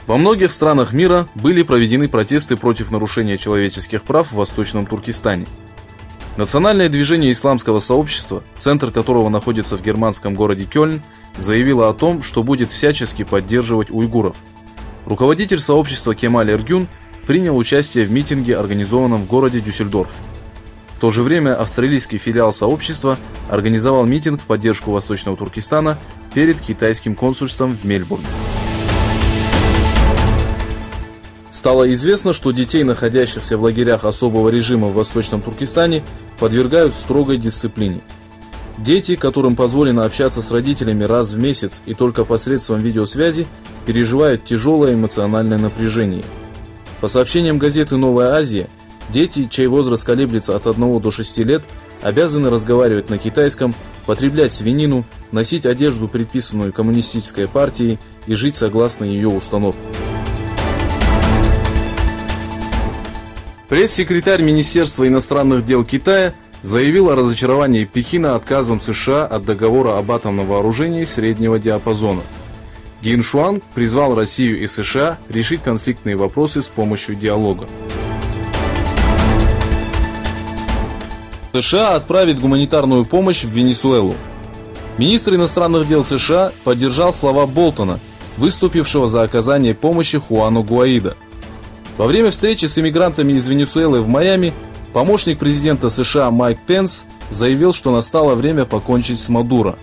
Во многих странах мира были проведены протесты против нарушения человеческих прав в Восточном Туркестане. Национальное движение исламского сообщества, центр которого находится в германском городе Кёльн, заявило о том, что будет всячески поддерживать уйгуров. Руководитель сообщества Кемаль Эргюн принял участие в митинге, организованном в городе Дюссельдорф. В то же время австралийский филиал сообщества организовал митинг в поддержку Восточного Туркестана перед китайским консульством в Мельбурне. Стало известно, что детей, находящихся в лагерях особого режима в Восточном Туркестане, подвергают строгой дисциплине. Дети, которым позволено общаться с родителями раз в месяц и только посредством видеосвязи, переживают тяжелое эмоциональное напряжение. По сообщениям газеты «Новая Азия», дети, чей возраст колеблется от 1 до 6 лет, обязаны разговаривать на китайском, потреблять свинину, носить одежду, предписанную коммунистической партией, и жить согласно ее установкам. Пресс-секретарь Министерства иностранных дел Китая заявил о разочаровании Пекина отказом США от договора об атомном вооружении среднего диапазона. Гин Шуан призвал Россию и США решить конфликтные вопросы с помощью диалога. США отправит гуманитарную помощь в Венесуэлу. Министр иностранных дел США поддержал слова Болтона, выступившего за оказание помощи Хуану Гуаидо. Во время встречи с иммигрантами из Венесуэлы в Майами помощник президента США Майк Пенс заявил, что настало время покончить с Мадуро.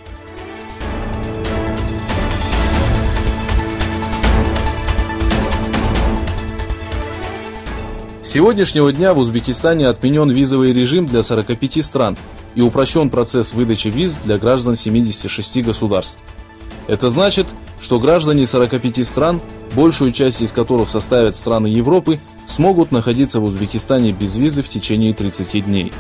С сегодняшнего дня в Узбекистане отменен визовый режим для 45 стран и упрощен процесс выдачи виз для граждан 76 государств. Это значит, что граждане 45 стран, большую часть из которых составят страны Европы, смогут находиться в Узбекистане без визы в течение 30 дней.